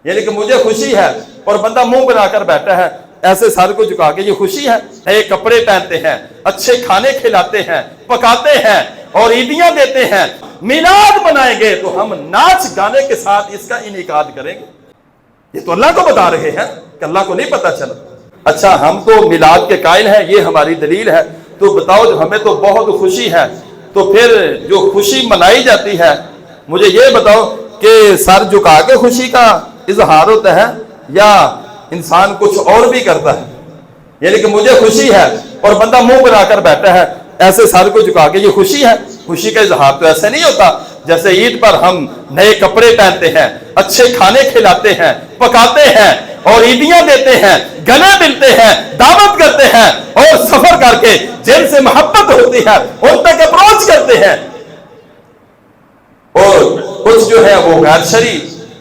یعنی کہ مجھے خوشی ہے، اور بندہ منہ بنا کر بیٹھا ہے ایسے سر کو جھکا کے، یہ خوشی ہے؟ نئے کپڑے پہنتے ہیں، اچھے کھانے کھلاتے ہیں، پکاتے ہیں اور عیدیاں دیتے ہیں، میلاد منائیں گے تو ہم ناچ گانے کے ساتھ اس کا انعقاد کریں گے۔ یہ تو اللہ کو بتا رہے ہیں کہ اللہ کو نہیں پتا چلا۔ اچھا ہم تو میلاد کے قائل ہیں، یہ ہماری دلیل ہے، تو بتاؤ ہمیں تو بہت خوشی ہے، تو پھر جو خوشی منائی جاتی ہے مجھے یہ بتاؤ کہ سر جھکا کے خوشی کا اظہار ہوتا ہے یا انسان کچھ اور بھی کرتا ہے؟ یعنی کہ مجھے خوشی ہے اور بندہ منہ بنا کر بیٹھا ہے ایسے سر کو جھکا کے، یہ خوشی ہے؟ خوشی کا اظہار تو ایسے نہیں ہوتا جیسے عید پر ہم نئے کپڑے پہنتے ہیں، اچھے کھانے کھلاتے ہیں، پکاتے ہیں اور عیدیاں دیتے ہیں، گلے ملتے ہیں، دعوت کرتے ہیں اور سفر کر کے جن سے محبت ہوتی ہے ان تک اپروچ کرتے ہیں۔ اور کچھ جو ہے وہ غیر شرعی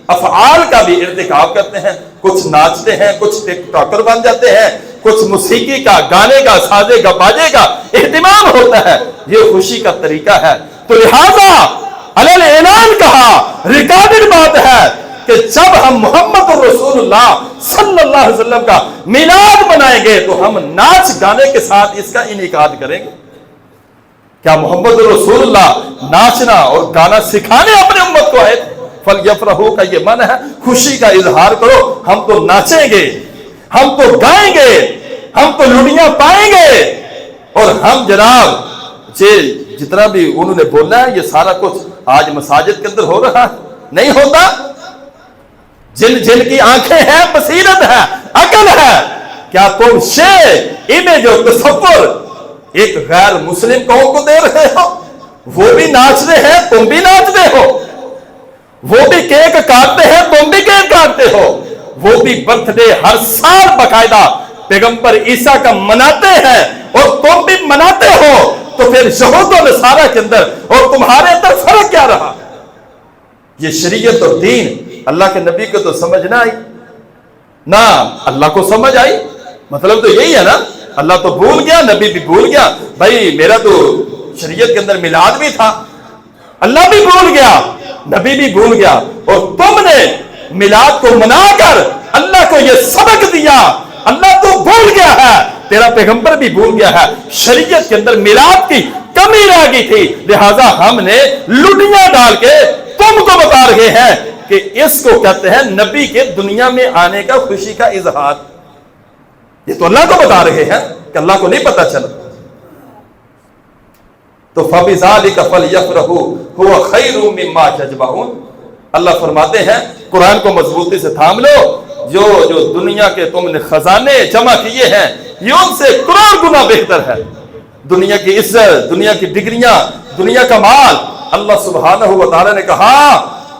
افعال کا بھی ارتکاب کرتے ہیں، کچھ ناچتے ہیں، کچھ ٹک ٹاکر بن جاتے ہیں، کچھ موسیقی کا، گانے کا، سازے کا، باجے کا اہتمام ہوتا ہے۔ یہ خوشی کا طریقہ ہے۔ تو لہذا علل اعلان کہا، ریکارڈڈ بات ہے کہ جب ہم محمد رسول اللہ صلی اللہ علیہ وسلم کا میلاد منائیں گے تو ہم ناچ گانے کے ساتھ اس کا انعقاد کریں گے۔ کیا محمد رسول اللہ ناچنا اور گانا سکھانے اپنے امت کو آئے؟ فَلْيَفْرَحُوا کا یہ من ہے، خوشی کا اظہار کرو، ہم تو ناچیں گے، ہم تو گائیں گے، ہم تو لڑیاں پائیں گے، اور ہم جناب جتنا بھی انہوں نے بولا ہے یہ سارا کچھ آج مساجد کے اندر ہو رہا ہے؟ نہیں ہوتا۔ جن کی آنکھیں ہیں، بصیرت ہے، عقل ہے، کیا تم شے امیج اور تصور ایک غیر مسلم قوم کو دے رہے ہو؟ وہ بھی ناچ رہے ہیں، تم بھی ناچ رہے ہو، وہ بھی کیک کاٹتے ہیں، تم بھی کیک کاٹتے ہو، وہ بھی برتھ ڈے ہر سال باقاعدہ پیغمبر عیسیٰ کا مناتے ہیں اور تم بھی مناتے ہو، تو پھر یہود و نصارہ کے اندر اور تمہارے اندر فرق کیا رہا؟ یہ شریعت اور دین اللہ کے نبی کو تو سمجھ نہ آئی، نہ اللہ کو سمجھ آئی۔ مطلب تو یہی ہے نا، اللہ تو بھول گیا، نبی بھی بھول گیا۔ بھائی میرا تو شریعت کے اندر میلاد بھی تھا، اللہ بھی بھول گیا، نبی بھی بھول گیا، اور تم نے میلاد کو منا کر اللہ کو یہ سبق دیا، اللہ تو بھول گیا ہے، تیرا پیغمبر بھی بھول گیا ہے، شریعت کے اندر میلاد کی کمی رہ گئی تھی، لہٰذا ہم نے لڈیاں ڈال کے تم کو بتا رہے ہیں کہ اس کو کہتے ہیں نبی کے دنیا میں آنے کا خوشی کا اظہار۔ یہ تو اللہ کو بتا رہے ہیں کہ اللہ کو نہیں پتا چلا۔ تو فَبِذَلِكَ فَلْيَفْرَحُوا هُوَ خَيْرٌ مِّمَّا يَجْمَعُونَ۔ اللہ فرماتے ہیں قرآن کو مضبوطی سے تھام لو، جو دنیا کے تم نے خزانے جمع کیے ہیں یہ ان سے کروڑ گنا بہتر ہے۔ دنیا کی عزت، دنیا کی ڈگریاں، دنیا کا مال، اللہ سبحانہ و تعالی نے کہا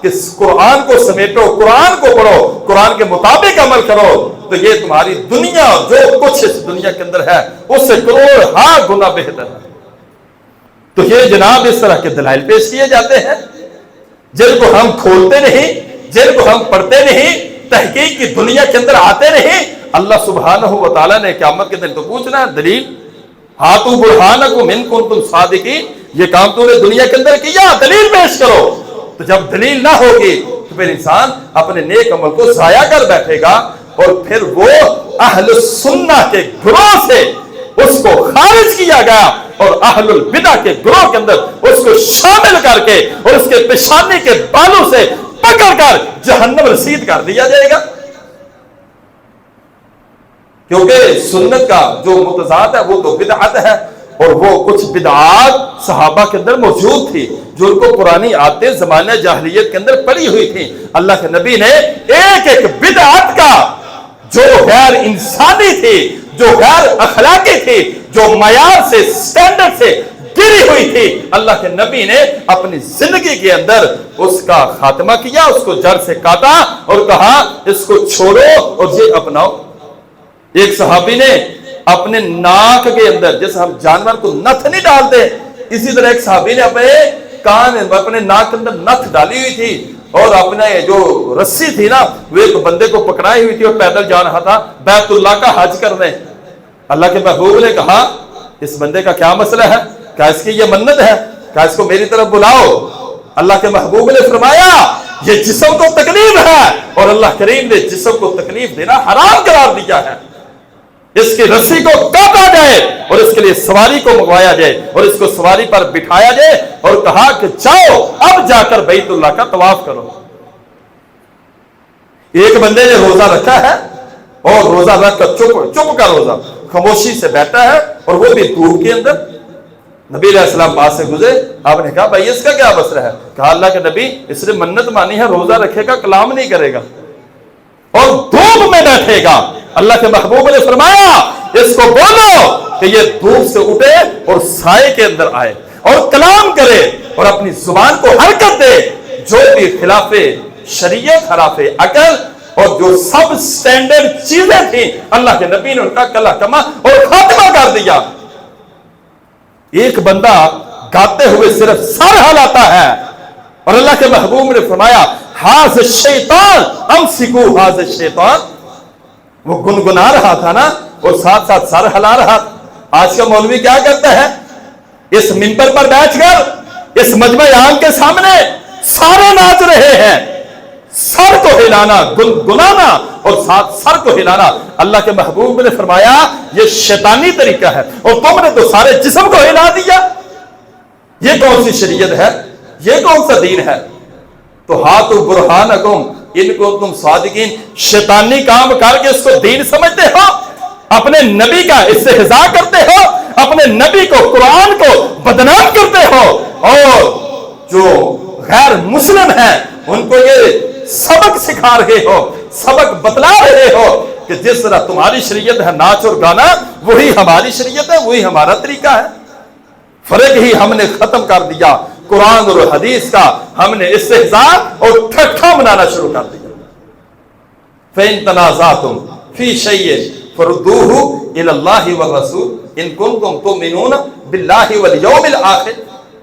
کہ قرآن کو سمیٹو، قرآن کو پڑھو، قرآن کے مطابق عمل کرو، تو یہ تمہاری دنیا جو کچھ اس دنیا کے اندر ہے اس سے کروڑ ہاں گنا بہتر ہے۔ تو یہ جناب اس طرح کے دلائل پیش کیے جاتے ہیں جن کو ہم کھولتے نہیں، جن کو ہم پڑھتے نہیں، تحقیق کی دنیا کے اندر آتے نہیں۔ اللہ سبحانہ و تعالیٰ نے قیامت کے دن تو پوچھنا ہے دلیل، ہاتھوں برہانکم ان کنتم صادقین، یہ کام تو نے دنیا کے اندر کیا، دلیل پیش کرو۔ تو جب دلیل نہ ہوگی تو پھر انسان اپنے نیک عمل کو ضائع کر بیٹھے گا، اور پھر وہ اہل سنہ کے گروہ سے اس کو خارج کیا گیا اور اہل البدع کے گروہ کے اندر اس کو شامل کر کے اور اس کے پیشانی کے بالوں سے پکڑ کر جہنم رسید کر دیا جائے گا۔ کیونکہ سنت کا جو متضاد ہے وہ تو بدعت ہے، اور وہ کچھ بدعات صحابہ کے اندر موجود تھی جو ان کو پرانی عادتیں زمانہ جاہلیت کے اندر پڑی ہوئی تھی۔ اللہ کے نبی نے ایک ایک بدعت کا جو غیر انسانی تھی، جو غیر اخلاقی تھی، جو معیار سے، سٹینڈرڈ سے گری ہوئی تھی، اللہ کے نبی نے اپنی زندگی کے اندر اس کا خاتمہ کیا، اس کو جڑ سے کاٹا اور کہا اس کو چھوڑو اور یہ اپناؤ۔ ایک صحابی نے اپنے ناک کے اندر، جیسے ہم جانور کو نتھ نہیں ڈالتے، اسی طرح ایک صحابی نے اپنے ناک کے اندر نتھ ڈالی ہوئی تھی، اور اپنے جو رسی تھی نا وہ ایک بندے کو پکڑائی ہوئی تھی اور پیدل جا رہا تھا بیت اللہ کا حج کرنے۔ اللہ کے محبوب نے کہا اس بندے کا کیا مسئلہ ہے، کیا اس کی یہ منت ہے، کیا اس کو میری طرف بلاؤ؟ اللہ کے محبوب نے فرمایا یہ جسم کو تکلیف ہے اور اللہ کریم نے جسم کو تکلیف دینا حرام قرار دیا ہے. اس کی رسی کو کاٹا جائے اور اس کے لیے سواری کو منگوایا جائے اور اس کو سواری پر بٹھایا جائے اور کہا کہ جاؤ اب جا کر بیت اللہ کا طواف کرو. ایک بندے نے روزہ رکھا ہے اور روزہ رکھ کر چپ کا روزہ خاموشی سے بیٹھا ہے اور وہ بھی دھوپ کے اندر. نبی علیہ السلام پاس سے گزرے, آپ نے کہا بھائی اس کا کیا مسئلہ ہے؟ کہا اللہ کے نبی اس نے منت مانی ہے, روزہ رکھے گا, کلام نہیں کرے گا اور دھوپ میں بیٹھے گا. اللہ کے محبوب نے فرمایا اس کو بولو کہ یہ دھوپ سے اٹھے اور سائے کے اندر آئے اور کلام کرے اور اپنی زبان کو حرکت دے. جو بھی خلاف شریعت, خلاف عقل اور جو سب سٹینڈرڈ چیزیں تھیں اللہ کے نبی نے ان کا کلا کما اور خاتمہ کر دیا. ایک بندہ گاتے ہوئے صرف سر ہلاتا ہے اور اللہ کے محبوب نے فرمایا ہاذ الشیطان امسکو ہاذ الشیطان. وہ گنگنا رہا تھا نا اور ساتھ ساتھ سر ہلا رہا تھا. آج کا مولوی کیا کرتا ہے؟ اس منبر پر بیٹھ کر اس مجمع عام کے سامنے سارے ناچ رہے ہیں, سر کو ہلانا, گنگنانا اور ساتھ سر کو ہلانا. اللہ کے محبوب نے فرمایا یہ شیطانی طریقہ ہے اور تم نے تو سارے جسم کو ہلا دیا. یہ کون سی شریعت ہے؟ یہ کون سا دین ہے؟ تو ہاتھو برہانکم ان کو تم صادقین. شیطانی کام کر کے اس کو دین سمجھتے ہو, اپنے نبی کا استہزاء کرتے ہو, اپنے نبی کو, قرآن کو بدنام کرتے ہو اور جو غیر مسلم ہیں ان کو یہ سبق سکھا رہے ہو, سبق بتلا رہے ہو کہ جس طرح تمہاری شریعت ہے ناچ اور گانا, وہی ہماری شریعت ہے, وہی ہمارا طریقہ ہے. فرق ہی ہم نے ختم کر دیا. قرآن اور حدیث کا ہم نے استہزاء اور ٹھٹھا منانا شروع کر دیا. فَإِن تَنَازَعْتُمْ فِي شَيْءٍ فَرُدُّوهُ إِلَى اللَّهِ وَالرَّسُولِ إِن كُنتُمْ تُؤْمِنُونَ بِاللَّهِ وَالْيَوْمِ الْآخِرِ.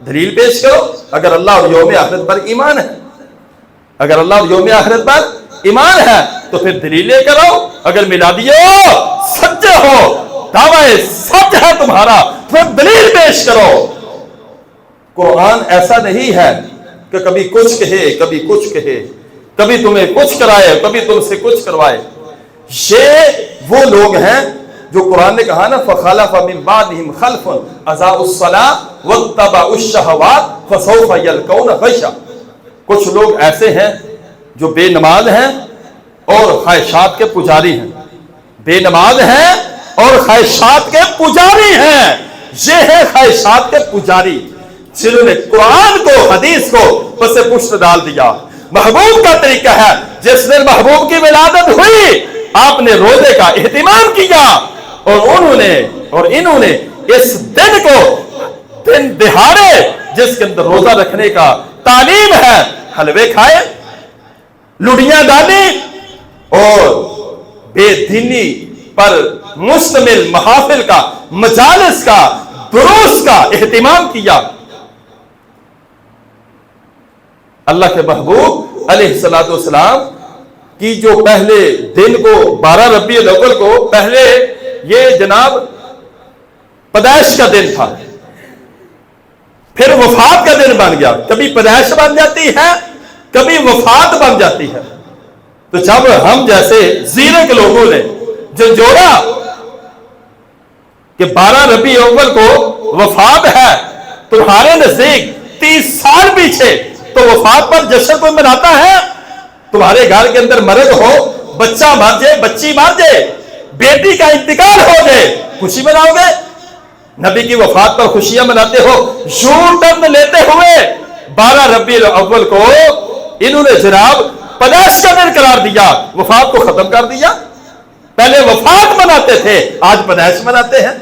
دلیل پیش کرو اگر اللہ اور یوم آخرت پر ایمان ہے. اگر اللہ اور یوم آخرت پر ایمان ہے تو پھر دلیل لے کر آؤ. اگر میلادی ہو, سچے ہو, دعوی سچ ہے تمہارا, پھر دلیل پیش کرو. قرآن ایسا نہیں ہے کہ کبھی کچھ کہے کبھی کچھ کہے, کبھی تمہیں کچھ کرائے کبھی تم سے کچھ کروائے. یہ وہ لوگ ہیں جو قرآن نے کہا نا فخلف من بعدهم خلف اضاعوا الصلاة واتبعوا الشهوات فسوف يلقون غيا. کچھ لوگ ایسے ہیں جو بے نماز ہیں اور خواہشات کے پجاری ہیں. بے نماز ہیں اور خواہشات کے پجاری ہیں. یہ ہے خواہشات کے پجاری جنہوں نے قرآن کو, حدیث کو پس پشت ڈال دیا. محبوب کا طریقہ ہے جس دن محبوب کی ولادت ہوئی آپ نے روزے کا اہتمام کیا اور انہوں نے اس دن کو دن دہاڑے جس کے اندر روزہ رکھنے کا تعلیم ہے, حلوے کھائے, لڑیاں ڈالی اور بے دینی پر مشتمل محافل کا, مجالس کا, دروس کا اہتمام کیا. اللہ کے محبوب علیہ الصلوۃ والسلام کی جو پہلے دن کو 12 ربیع الاول کو پہلے یہ جناب پیدائش کا دن تھا, پھر وفات کا دن بن گیا. کبھی پیدائش بن جاتی ہے, کبھی وفات بن جاتی ہے. تو جب ہم جیسے زیرک لوگوں نے جو جوڑا کہ 12 ربیع الاول کو وفات ہے, تمہارے نزدیک 30 سال پیچھے تو وفات پر جشن کوئی مناتا ہے؟ تمہارے گھر کے اندر مرد ہو, بچہ مر جائے, بچی مر جائے, بیٹی کا انتقال ہو جائے, خوشی مناؤ گے؟ نبی کی وفات پر خوشیاں مناتے ہو. یو ٹرن لیتے ہوئے 12 ربیع الاول کو انہوں نے جناب پیدائش کا دن قرار دیا, وفات کو ختم کر دیا. پہلے وفات مناتے تھے, آج پیدائش مناتے ہیں.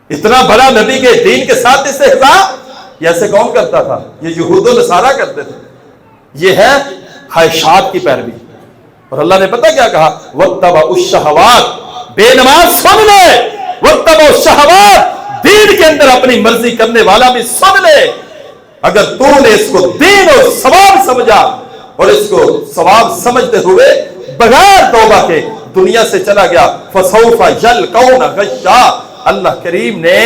اتنا بڑا نبی کے دین کے ساتھ استہزاء یہ ایسے کون کرتا تھا؟ یہ یہود و نصارہ کرتے تھے. یہ ہے خواہشات کی پیروی. اور اللہ نے پتہ کیا کہا؟ وَاتَّبَعُوا الشَّهَوَاتِ. بے نماز سن لے, وَاتَّبَعُوا الشَّهَوَاتِ, دین کے اندر اپنی مرضی کرنے والا بھی سن لے. اگر تو نے اس کو دین اور ثواب سمجھا اور اس کو ثواب سمجھتے ہوئے بغیر توبہ کے دنیا سے چلا گیا, فَسَوْفَ يَلْقَوْنَ غَيًّا. اللہ کریم نے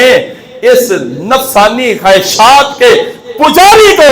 اس نفسانی خواہشات کے پجاری کو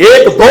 1 2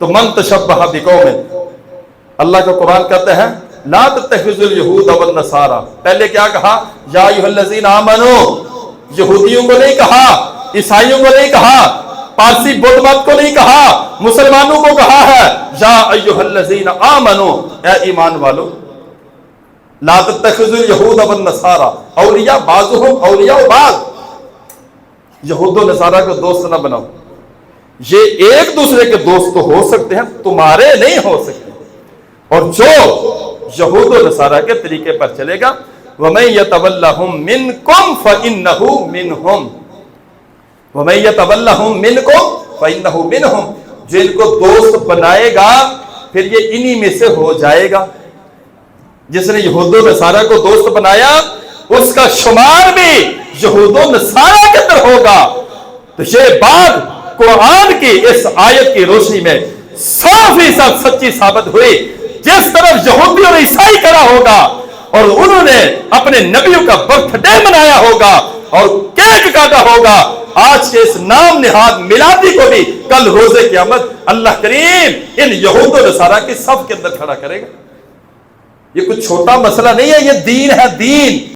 تو من تشبہ بقوم، اللہ کا قرآن کہتے ہیں لا تتخذوا اليہود والنصارى، پہلے کیا کہا؟ یا ایھا الذین آمنوا، یہودیوں کو نہیں کہا، عیسائیوں کو نہیں کہا، پارسی بدھ مت کو نہیں کہا، مسلمانوں کو کہا ہے یا ایھا الذین آمنوا، اے ایمان والو، لا تتخذوا اليہود والنصارى اولیاء بعضهم اولیاء بعض، یہود و نصارہ کو دوست نہ بناؤ، یہ ایک دوسرے کے دوست تو ہو سکتے ہیں، تمہارے نہیں ہو سکتے، اور جو یہود و نصارہ کے طریقے پر چلے گا وَمَن يَتَوَلَّهُم مِّنكُمْ فَإِنَّهُ مِنْهُمْ، وَمَن يَتَوَلَّهُم مِّنكُمْ فَإِنَّهُ مِنْهُمْ، جو ان کو دوست بنائے گا پھر یہ انہی میں سے ہو جائے گا۔ جس نے یہود و نصارہ کو دوست بنایا اس کا شمار بھی یہود و نصارہ کے اندر ہوگا۔ تو یہ بات قرآن کی اس آیت کی روشنی میں 100% سچی ثابت ہوئی۔ جس طرف یہودی اور عیسائی کھڑا ہوگا اور انہوں نے اپنے نبیوں کا برتھ ڈے منایا ہوگا اور کیک کاٹا ہوگا، آج کے اس نام نہاد میلادی کو بھی کل روز قیامت اللہ کریم ان یہود و نصارہ کی صف کے اندر کھڑا کرے گا۔ یہ کچھ چھوٹا مسئلہ نہیں ہے، یہ دین ہے، دین۔